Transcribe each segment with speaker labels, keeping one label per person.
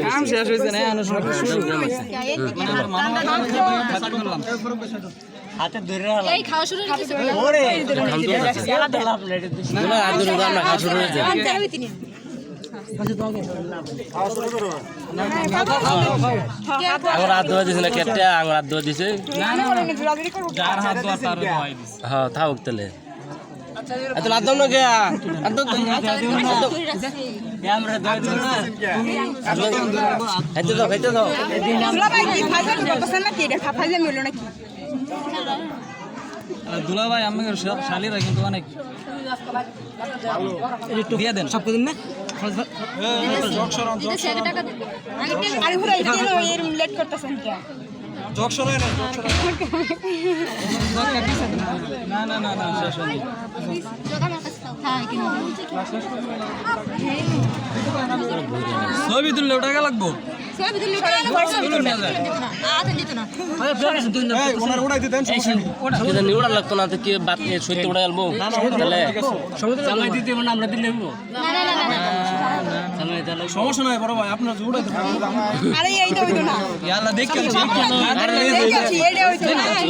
Speaker 1: কাম শেষ হয়েছে না আনো সব শুরু
Speaker 2: হাতে ধরে
Speaker 3: এই খাওয়া শুরু হয়েছে
Speaker 2: ওরে
Speaker 1: না আদর না খাওয়া শুরু হয়েছে আমার হাত ধোয়া দিছে না কেটে আমার হাত ধোয়া দিছে
Speaker 2: যার হাত ধোয়া তার ধোয়াই দিছে
Speaker 1: হ্যাঁ থাকুক তাহলে এত লাদ দাও না কে
Speaker 2: আমরা ধোয়া দিই না
Speaker 1: খাইতে দাও
Speaker 2: দুলা ভাই আমাদের শালীরা কিন্তু অনেক দিয়ে দেন সব দিন না না না না না শেষ হয়নি ছবি তুললে ওটাকে লাগবো
Speaker 1: উড়া লাগতো না কি বাদ সত্যি উড়া গেলবো তাহলে
Speaker 2: আমরা দিলে সমস্যা নাই বড় ভাই আপনার উড়াইতে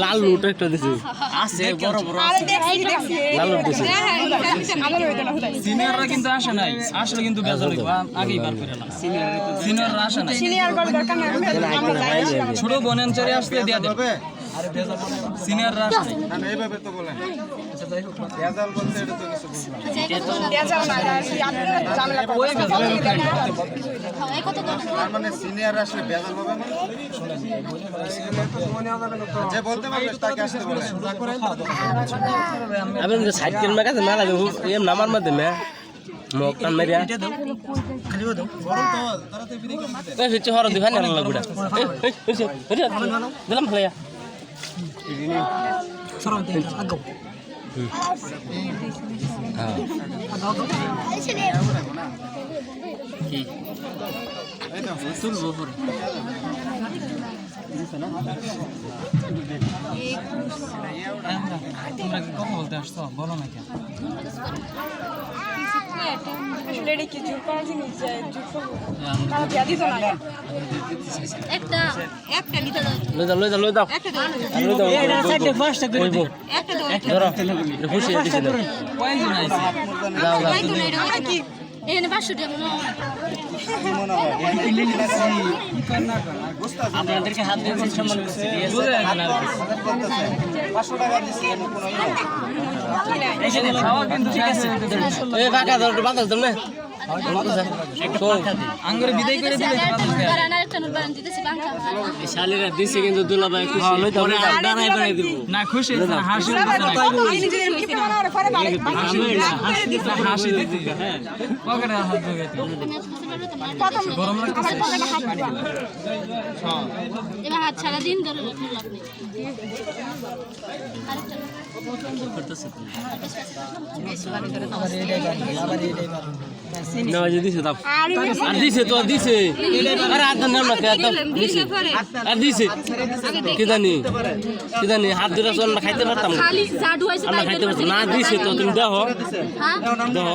Speaker 1: লাল লুট একটা দিছে
Speaker 2: আছে বড় বড়
Speaker 1: লাল লুট দিছে
Speaker 2: সিনিয়ররা কিন্তু আসে নাই আসলে কিন্তু বেজার হইব আগেই বার করে না সিনিয়ররা আসে নাই ছোট বনাঞ্চলে আসতে দিয়া দেবে আরে বেজার সিনিয়ররা আসে নাই
Speaker 4: না এইভাবে তো বলেন আচ্ছা যাই হোক বেজাল বলতে এটা তো কিছু বুঝলাম তার মানে সিনিয়র আসলে বেজাল হবে যে বলতে পারবে তাকে আসতে বলে
Speaker 1: আমি সাইড কেন মাকাছে না লাগে এম নামার মাধ্যমে মোক কান মারিয়া
Speaker 2: খালি দাও গরম তো তাড়াতাড়ি বিদায় করে
Speaker 1: এই হচ্ছে হর দিভান না লাগুড়া দিলাম ফলাইয়া
Speaker 2: সরম দিন আগো
Speaker 1: হ্যাঁ কি তুলবো পরে
Speaker 2: তোমরা কি কথা বলতে আসছো বলো না কেন
Speaker 3: একটা নিতে দাও
Speaker 1: লই দাও
Speaker 2: এটা সাইডে ফাস্ট করে দিও
Speaker 1: ধরো খুশি দিছে
Speaker 2: পয়েন্ট নাইছে
Speaker 1: দাও
Speaker 3: এখানে 500 টাকা
Speaker 4: মনে হয়
Speaker 2: আপনাদেরকে হাত দিয়ে সম্মান করছি বুঝে না
Speaker 4: 500 টাকা দিছি কোনো
Speaker 2: এখানে খাওয়া কিন্তু ঠিক আছে
Speaker 1: এই কাকা ধর বাতাস দাও না
Speaker 2: আঙ্গুরে বিদায় করে দিলে
Speaker 3: আরেকটা নোট বানান দিতেছি বাংলা
Speaker 1: শালীরা দিছে কিন্তু দুলাভাই খুশি পরে দাঁড়াই বানাই দিব
Speaker 2: না খুশি হাসি হাসি দিতে হ্যাঁ পকেটে হাত ঢুকে গরম লাগতেছে
Speaker 3: এবার হাত ছাড়া দিন ধরে লাভ নেই
Speaker 1: না দিছে দাও আর দিছে তো দিছে আরে হাত নাম না দিছে আর দিছে কি জানি হাত ধরে আমরা খাইতে পারতাম
Speaker 3: খালি জাদু আছে
Speaker 1: আমরা খাইতে পারতাম না দিছে তো তুমি দেখো
Speaker 3: হ্যাঁ
Speaker 1: দেখো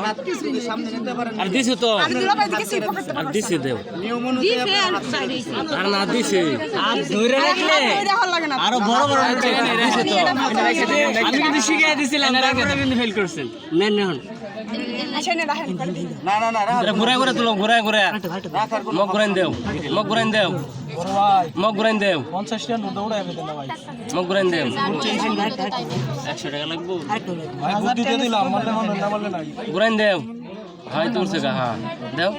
Speaker 1: আর দিছে তো আর দিছে দেও
Speaker 3: দিছে আর বাইরে দিছে
Speaker 1: আর না দিছে
Speaker 2: হাত ধরে রাখলে আরো বড় বড়
Speaker 1: দিছে তো
Speaker 2: আমি কিন্তু শিখাই দিছিলাম এর আগে কিন্তু ফেল করছেন মেন নেন
Speaker 4: না না না
Speaker 1: ঘুরে তুলো ঘুরে মগ ঘুরাইন দেও মগ ঘুরাইন দেও
Speaker 2: বড় ভাই
Speaker 1: মগ ঘুরাইন দেও
Speaker 2: 50 টাকা নোট দৌড়াই আমি দেন ভাই
Speaker 1: মগ ঘুরাইন দেও
Speaker 3: 100
Speaker 1: টাকা লাগবো
Speaker 2: ভাই বুদ্ধি দিয়ে দিলাম মানে না বললে নাই
Speaker 1: ঘুরাইন দেও হাই তুলছে গা হ্যাঁ দেও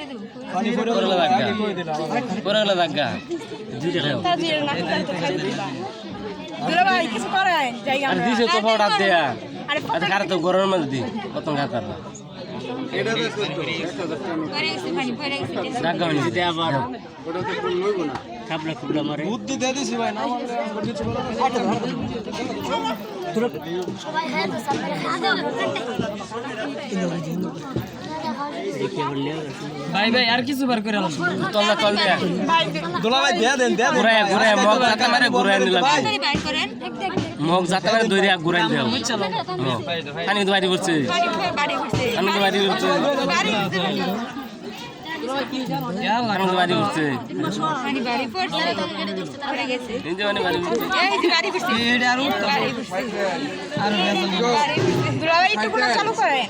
Speaker 2: পানি পড়ে
Speaker 1: করে লাগা
Speaker 2: কই দিলাম
Speaker 1: করে লাগা দুইটা দেও আর দিছে তো ফড়া দেয়া আরে কার তো গরমের মধ্যে দি কত গাতার
Speaker 4: এটা তো 1000 টাকা
Speaker 1: রাগা হইনি দিতে আবার
Speaker 4: ওটা তো কোন লইব না
Speaker 1: খাবলা খুবলা মারে
Speaker 2: বুদ্ধি দিয়ে দিছি ভাই না বললে কিছু বলা
Speaker 3: সবাই হ্যাঁ তো সামনে
Speaker 2: ভাই আর কিছু বার করে আলাম
Speaker 1: তোলা তোলতে
Speaker 2: দোলা ভাই দেন
Speaker 1: ঘুরে মগ জাতা মারে ঘুরে নিলাম
Speaker 3: তাড়াতাড়ি বাইর করেন
Speaker 1: মগ জাতা মারে দইরা ঘুরাই দেও পানি তো বাড়ি করছে
Speaker 3: বাড়ি উঠছে
Speaker 1: আমি তো বাড়ি করছে আমার বাড়ি উঠছে
Speaker 3: মানে বাড়ি পড়ছে পড়ে গেছে
Speaker 1: এই যে মানে বাড়ি উঠছে
Speaker 3: এই যে বাড়ি পড়ছে
Speaker 2: এটা আর উঠতো
Speaker 3: বাড়ি পড়ছে
Speaker 2: আর বেজাল
Speaker 3: দুলাভাই একটু কোনা চালু করেন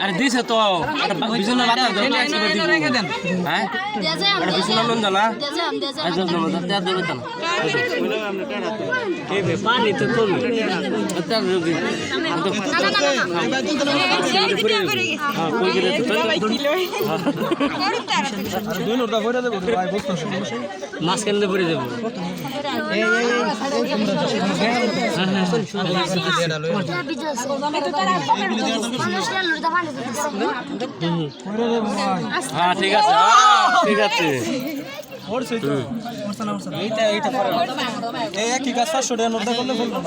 Speaker 1: আরে দিছে তো বিছনা বাতা দাও না একসাথে দিব
Speaker 2: রেখে দেন
Speaker 1: হ্যাঁ আরে বিছনা লন জানা আচ্ছা জমা দাও তে দেবে না এই বে পানি তো তোল আচ্ছা রবি আর তো হ্যাঁ কই গেলে তো
Speaker 4: দুই নোটা ভরে দেব ভাই বসতো
Speaker 1: মাছ কেন পড়ে দেব হ্যাঁ ঠিক আছে ঠিক আছে
Speaker 4: এইটা পরে এই একই কাজ 500 টাকা নোট করলে বলবো